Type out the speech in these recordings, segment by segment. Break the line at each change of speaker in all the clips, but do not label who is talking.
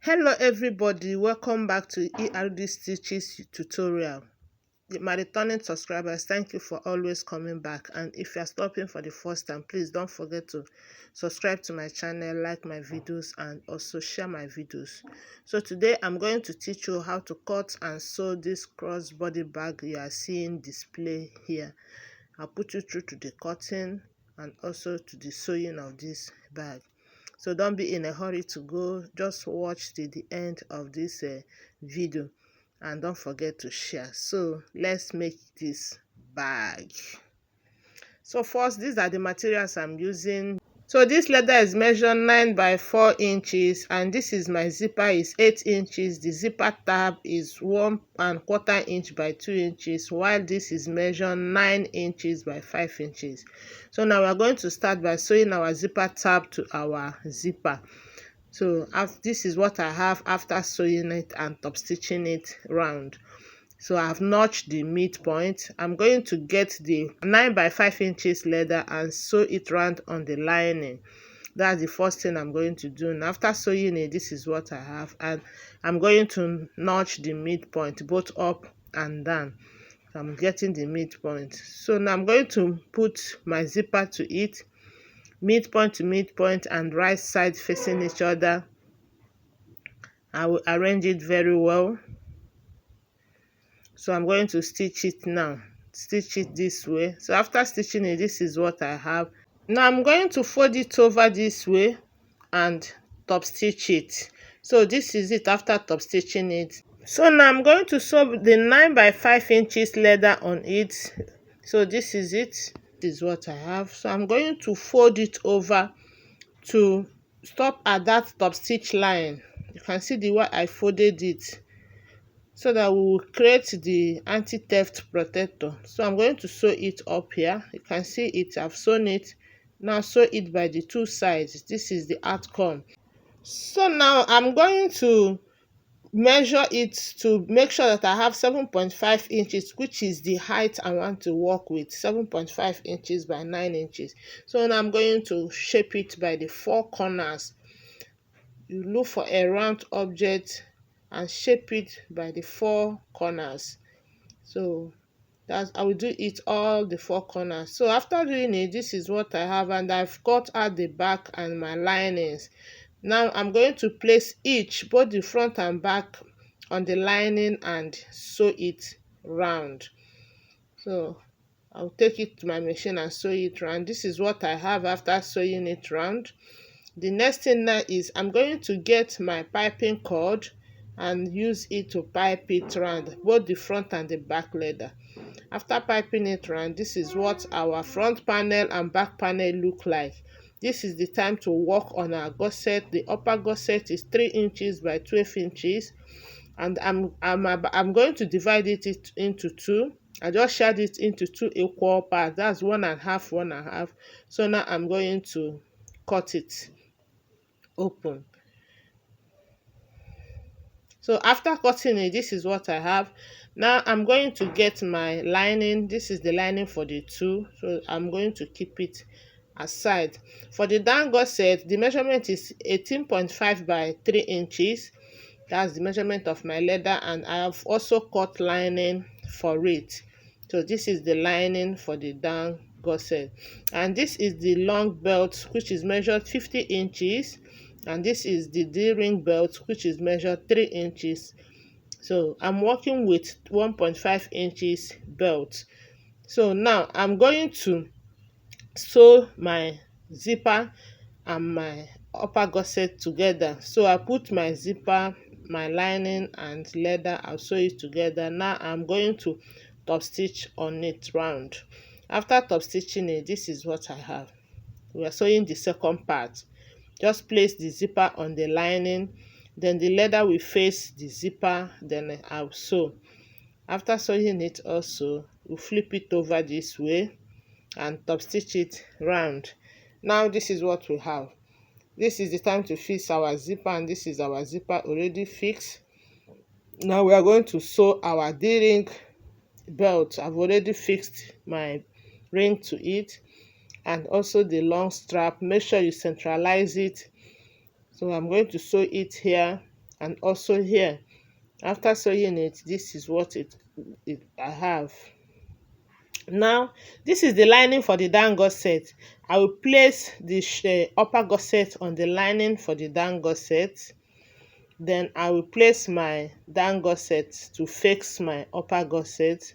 Hello everybody, welcome back to ERD Stitches tutorial. My returning subscribers, thank you for always coming back, and if you are stopping for the first time, please don't forget to subscribe to my channel, like my videos, and also share my videos. So today I'm going to teach you how to cut and sew this crossbody bag you are seeing display here. I'll put you through to the cutting and also to the sewing of this bag. So don't be in a hurry to go, just watch till the end of this video, and don't forget to share. So let's make this bag. So first, these are the materials I'm using. So this leather is measured 9 by 4 inches, and this is my zipper is 8 inches. The zipper tab is 1¼ inch by 2 inches, while this is measured 9 inches by 5 inches. So now we are going to start by sewing our zipper tab to our zipper. So this is what I have after sewing it and top stitching it round. So I've notched the midpoint. I'm going to get the 9 by 5 inches leather and sew it round on the lining. That's the first thing I'm going to do. And after sewing it, this is what I have, and I'm going to notch the midpoint both up and down. So I'm getting the midpoint. So now I'm going to put my zipper to it, midpoint to midpoint and right side facing each other. I will arrange it very well. So I'm going to stitch it now. Stitch it this way. So after stitching it, this is what I have. Now I'm going to fold it over this way and top stitch it. So this is it after top stitching it. So now I'm going to sew the 9 by 5 inches leather on it. So this is it. This is what I have. So I'm going to fold it over to stop at that top stitch line. You can see the way I folded it, so that we will create the anti-theft protector. So I'm going to sew it up here. You can see it, I've sewn it. Now sew it by the two sides. This is the outcome. So now I'm going to measure it to make sure that I have 7.5 inches, which is the height I want to work with. 7.5 inches by 9 inches. So now I'm going to shape it by the 4 corners. You look for a round object and shape it by the 4 corners. So that's I will do it all the 4 corners. So after doing it, this is what I have, and I've cut out the back and my linings. Now I'm going to place each, both the front and back, on the lining and sew it round. So I'll take it to my machine and sew it round. This is what I have after sewing it round. The next thing now is I'm going to get my piping cord and use it to pipe it round, both the front and the back leather. After piping it round, this is what our front panel and back panel look like. This is the time to work on our gusset. The upper gusset is 3 inches by 12 inches, and I'm going to divide it into 2. I just shared it into 2 equal parts. That's 1½ 1½. So now I'm going to cut it open. So after cutting it, this is what I have. Now I'm going to get my lining. This is the lining for the 2, so I'm going to keep it aside. For the down gusset, the measurement is 18.5 by 3 inches. That's the measurement of my leather, and I have also cut lining for it. So this is the lining for the down gusset, and this is the long belt, which is measured 50 inches, and this is the D-ring belt, which is measured 3 inches. So I'm working with 1.5 inches belt. So now I'm going to sew my zipper and my upper gusset together. So I put my zipper, my lining and leather, I'll sew it together. Now I'm going to top stitch on it round. After top stitching it, this is what I have. We are sewing the second part. Just place the zipper on the lining, then the leather will face the zipper, then I'll sew. After sewing it also, we'll flip it over this way and top stitch it round. Now this is what we have. This is the time to fix our zipper, and this is our zipper already fixed. Now we are going to sew our D-ring belt. I've already fixed my ring to it, and also the long strap. Make sure you centralize it. So I'm going to sew it here and also here. After sewing it, this is what I have. Now, this is the lining for the down gusset. I will place the upper gusset on the lining for the down gusset. Then I will place my down gusset to fix my upper gusset.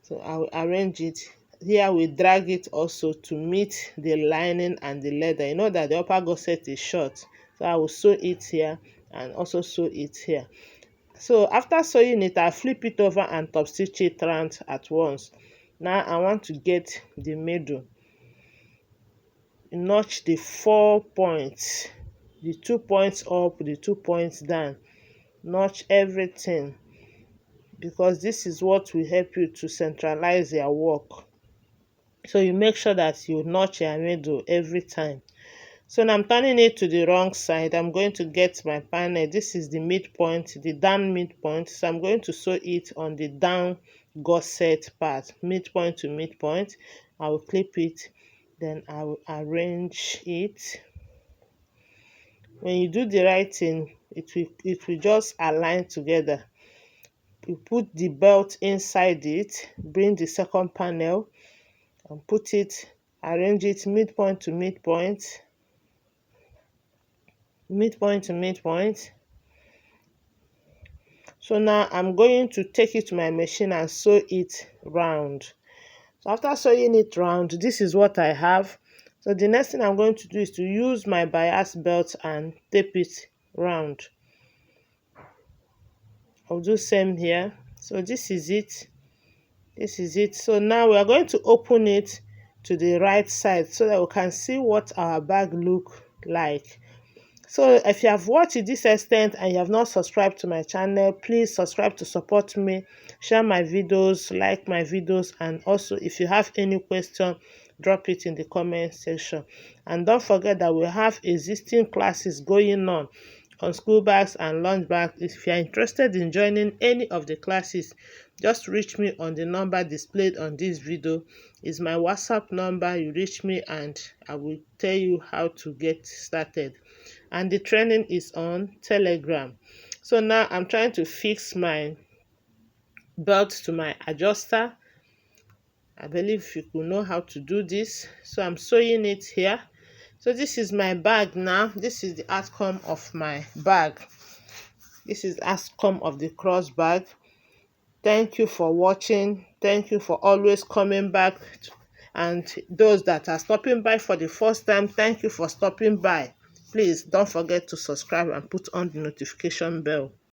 So I will arrange it. Here we drag it also to meet the lining and the leather. You know that the upper gusset is short. So I will sew it here and also sew it here. So after sewing it, I flip it over and top stitch it round at once. Now I want to get the middle. Notch the 4 points, the 2 points up, the 2 points down. Notch everything, because this is what will help you to centralize your work. So you make sure that you notch your middle every time. So now I'm turning it to the wrong side. I'm going to get my panel. This is the midpoint, the down midpoint. So I'm going to sew it on the down gusset part, midpoint to midpoint. I will clip it, then I will arrange it. When you do the right thing, it will just align together. You put the belt inside it, bring the second panel and put it, arrange it midpoint to midpoint, midpoint to midpoint. So now I'm going to take it to my machine and sew it round. So after sewing it round, this is what I have. So the next thing I'm going to do is to use my bias belt and tape it round. I'll do same here. So this is it. This is it. So now we are going to open it to the right side so that we can see what our bag look like. So if you have watched this extent and you have not subscribed to my channel, please subscribe to support me, share my videos, like my videos, and also if you have any question, drop it in the comment section. And don't forget that we have existing classes going on school bags and lunch bags. If you are interested in joining any of the classes, just reach me on the number displayed on this video. It's my WhatsApp number. You reach me and I will tell you how to get started. And the training is on Telegram. So now I'm trying to fix my belt to my adjuster. I believe you will know how to do this. So I'm sewing it here. So this is my bag now. This is the outcome of my bag. This is the outcome of the cross bag. Thank you for watching. Thank you for always coming back. And those that are stopping by for the first time, thank you for stopping by. Please don't forget to subscribe and put on the notification bell.